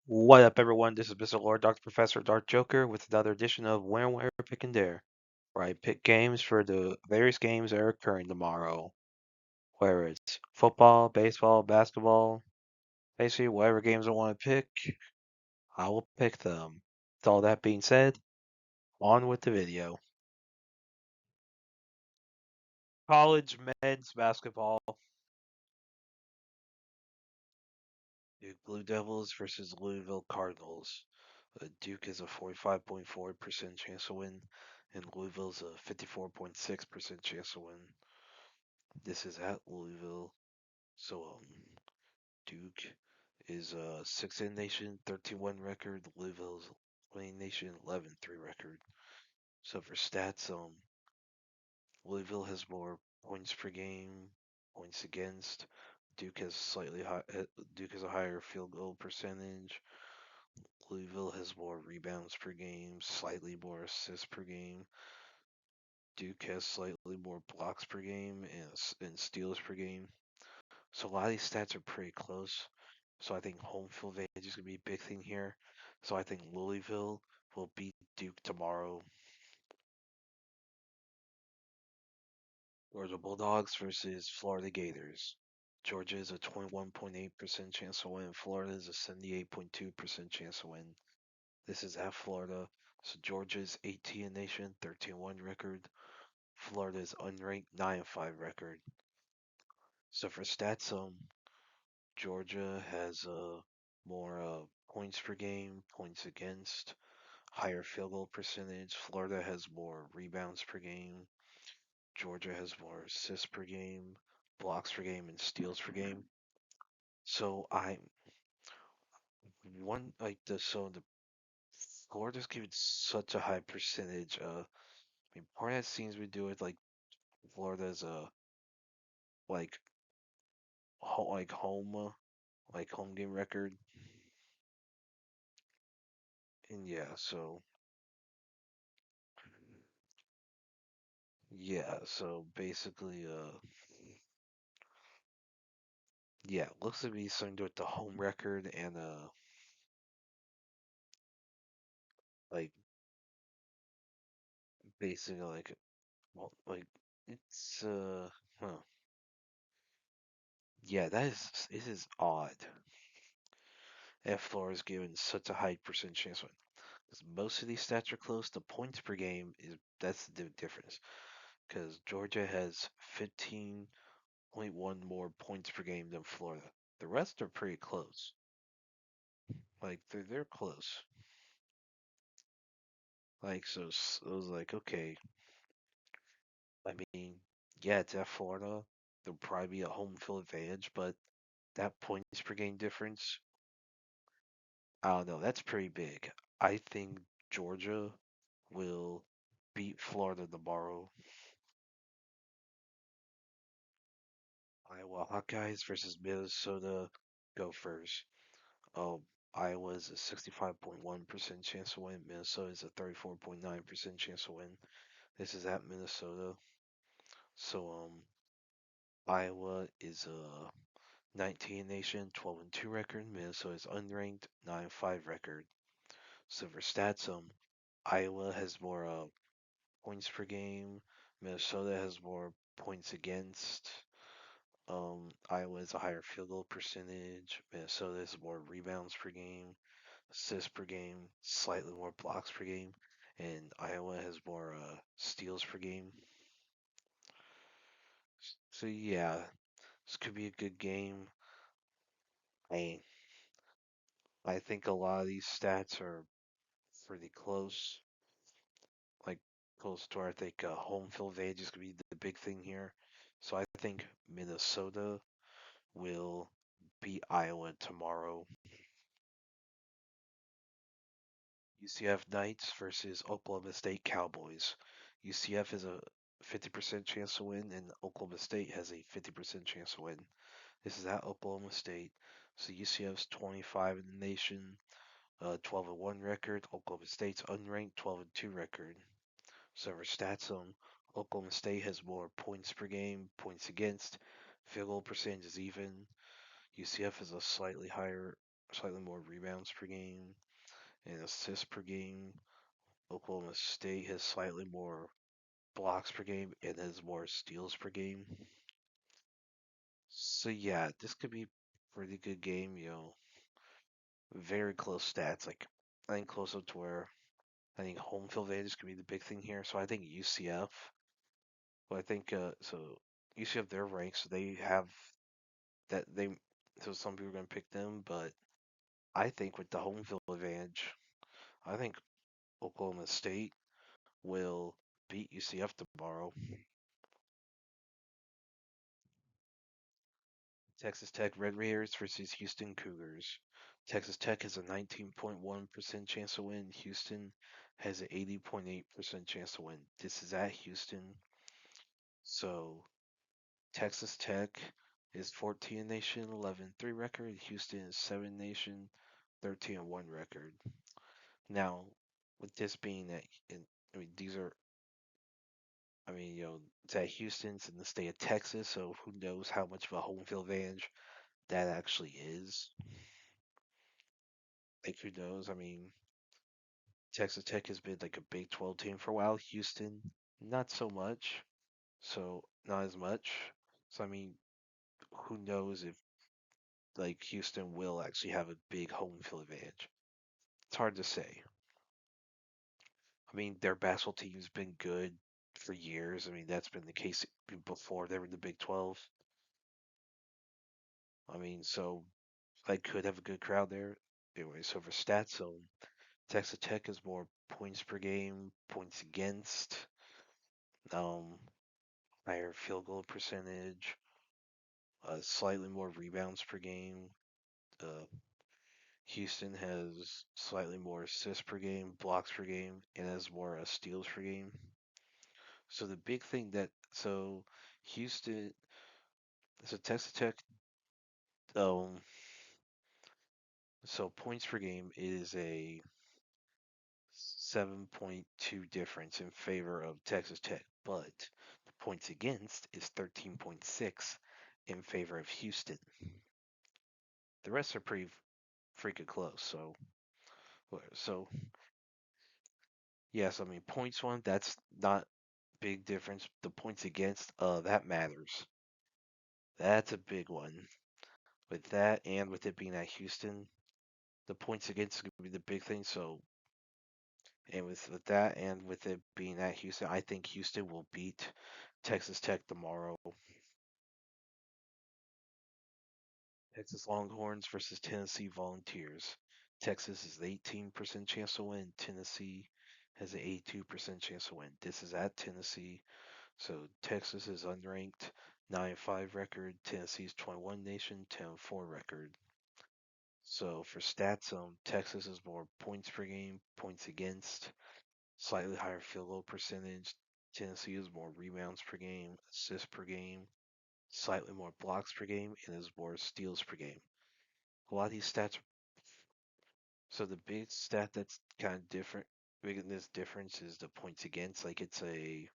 What up, everyone? This is Mr. Lord, Dr. Professor, Dark Joker, with another edition of Where, Pick, and Dare, where I pick games for the various games that are occurring tomorrow. Whether it's football, baseball, basketball, basically whatever games I want to pick, I will pick them. With all that being said, on with the video. College men's basketball. Duke Blue Devils versus Louisville Cardinals. Duke is a 45.4% chance to win, and Louisville's a 54.6% chance to win. This is at Louisville. So Duke is a 6-in nation, 13-1 record. Louisville's winning nation, 11-3 record. So for stats, Louisville has more points per game, points against. Duke has slightly high. Duke has a higher field goal percentage. Louisville has more rebounds per game, slightly more assists per game. Duke has slightly more blocks per game and steals per game. So a lot of these stats are pretty close. So I think home field advantage is going to be a big thing here. So I think Louisville will beat Duke tomorrow. Georgia Bulldogs versus Florida Gators. Georgia is a 21.8% chance to win. Florida is a 78.2% chance to win. This is at Florida. So Georgia's 18 nation, 13-1 record. Florida's unranked 9-5 record. So for stats, Georgia has more points per game, points against, higher field goal percentage. Florida has more rebounds per game. Georgia has more assists per game, blocks per game, and steals per game. So I one like the Florida's giving such a high percentage. I mean, part of that seems to do with like Florida's like like home game record, and so basically looks to be something to do with the home record and like basically like well like it's huh. Yeah, this is odd. F floor is given such a high percent chance win. Because most of these stats are close. The points per game is that's the difference. Because Georgia has 15.1 more points per game than Florida. The rest are pretty close. Like they're close. Like so it was like okay. I mean, yeah, it's at Florida. There'll probably be a home field advantage, but that points per game difference, I don't know. That's pretty big. I think Georgia will beat Florida tomorrow. Iowa Hawkeyes versus Minnesota Gophers. Um, Iowa's a 65.1% chance to win. Minnesota's a 34.9% chance to win. This is at Minnesota. So Iowa is a 19 nation, 12-2 record. Minnesota's unranked, 9-5 record. So for stats, Iowa has more points per game. Minnesota has more points against. Iowa has a higher field goal percentage. Minnesota has more rebounds per game, assists per game, slightly more blocks per game, and Iowa has more steals per game. So yeah, this could be a good game. I I think a lot of these stats are pretty close. Like close to where I think home field advantage is gonna be the big thing here. So I think Minnesota will beat Iowa tomorrow. UCF Knights versus Oklahoma State Cowboys. UCF is a 50% chance to win, and Oklahoma State has a 50% chance to win. This is at Oklahoma State. So UCF's 25 in the nation, 12-1 record. Oklahoma State's unranked 12-2 record. So for stats, Oklahoma State has more points per game, points against, field goal percentage is even. UCF has a slightly higher slightly more rebounds per game and assists per game. Oklahoma State has slightly more blocks per game and has more steals per game. So yeah, this could be a pretty good game. Very close stats. Like I think close up to where I think home field advantage could be the big thing here. So I think UCF. Well, I think so. UCF they're ranked, so they have that they. So some people are going to pick them, but I think with the home field advantage, I think Oklahoma State will beat UCF tomorrow. Texas Tech Red Raiders versus Houston Cougars. Texas Tech has a 19.1% chance to win. Houston has an 80.8% chance to win. This is at Houston. So Texas Tech is 14 nation, 11-3 record. Houston is 7 nation, 13-1 record. Now, with this being that, I mean, these are, I mean, it's at Houston's in the state of Texas, so who knows how much of a home field advantage that actually is. Like, who knows? I mean, Texas Tech has been like a Big 12 team for a while. Houston, not so much. So, not as much. So, I mean, who knows if like Houston will actually have a big home field advantage. It's hard to say. I mean, their basketball team's been good for years. I mean, that's been the case before they were in the Big 12. I mean, so they could have a good crowd there. Anyway, so for stats, so Texas Tech is more points per game, points against, um, higher field goal percentage, slightly more rebounds per game. Uh, Houston has slightly more assists per game, blocks per game, and has more steals per game. So the big thing Houston, so Texas Tech, um, so points per game is a 7.2 difference in favor of Texas Tech, but the points against is 13.6 in favor of Houston. The rest are pretty freaking close. So yes, I mean points one, that's not big difference. The points against, that matters. That's a big one. With that and with it being at Houston, the points against is going to be the big thing. So, and with that and with it being at Houston, I think Houston will beat Texas Tech tomorrow. Texas Longhorns versus Tennessee Volunteers. Texas is 18% chance to win. Tennessee has an 82% chance to win. This is at Tennessee. So Texas is unranked, 9-5 record. Tennessee's 21 nation, 10-4 record. So for stats, Texas is more points per game, points against, slightly higher field goal percentage. Tennessee is more rebounds per game, assists per game, slightly more blocks per game, and is more steals per game. A lot of these stats. So the big stat that's kind of different, making this difference is the points against. Uh, like it's a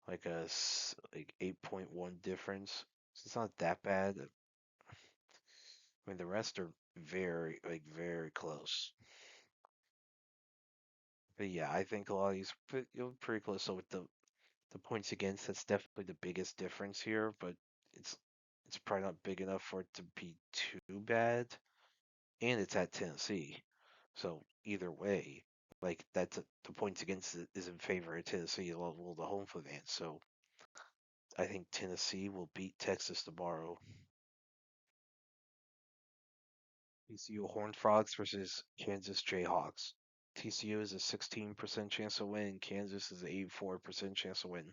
like 8.1 difference. So it's not that bad. I mean the rest are very close. But yeah, I think a lot of these pretty close. So with the points against, that's definitely the biggest difference here. But it's it's probably not big enough for it to be too bad. And it's at Tennessee. So either way, like the points against it is in favor of Tennessee, well, the home field advantage. So I think Tennessee will beat Texas tomorrow. TCU Horned Frogs versus Kansas Jayhawks. TCU is a 16% chance to win. Kansas is an 84% chance to win.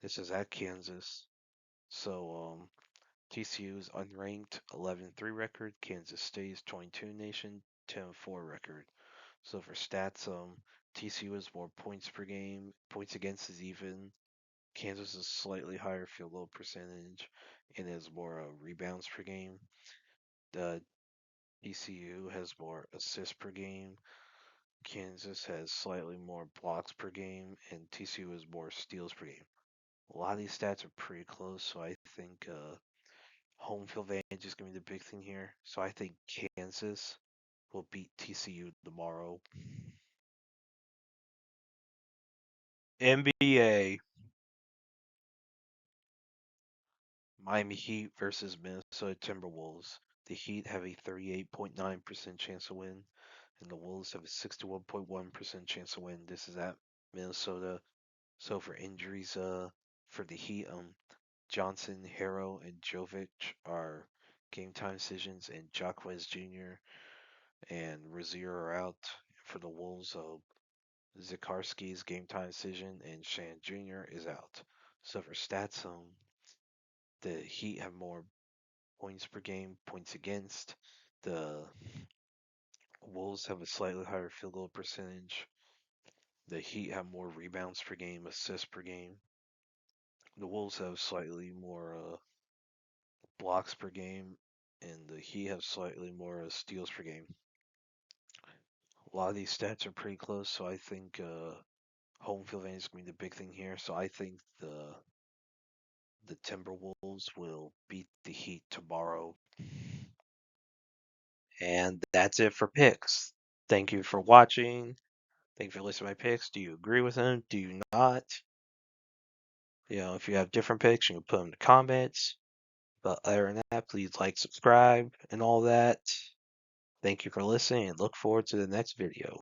This is at Kansas. So TCU is unranked, 11-3 record. Kansas State's 22 nation, 10-4 record. So for stats, TCU has more points per game. Points against is even. Kansas is slightly higher field goal percentage and has more rebounds per game. The TCU has more assists per game. Kansas has slightly more blocks per game, and TCU has more steals per game. A lot of these stats are pretty close, so I think home field advantage is going to be the big thing here. So I think Kansas will beat TCU tomorrow. NBA. Miami Heat versus Minnesota Timberwolves. The Heat have a 38.9% chance to win, and the Wolves have a 61.1% chance to win. This is at Minnesota. So for injuries, for the Heat, Johnson, Harrow, and Jovic are game time decisions, and Jacquez Jr. and Rozier are out. For the Wolves, Zikarski's game time decision, and Shan Jr. is out. So for stats, the Heat have more points per game, points against. The Wolves have a slightly higher field goal percentage. The Heat have more rebounds per game, assists per game. The Wolves have slightly more blocks per game, and the Heat have slightly more steals per game. A lot of these stats are pretty close, so I think home field advantage is going to be the big thing here. So I think the Timberwolves will beat the Heat tomorrow. And that's it for picks. Thank you for watching. Thank you for listening to my picks. Do you agree with them? Do you not? If you have different picks, you can put them in the comments. But other than that, please like, subscribe, and all that. Thank you for listening, and look forward to the next video.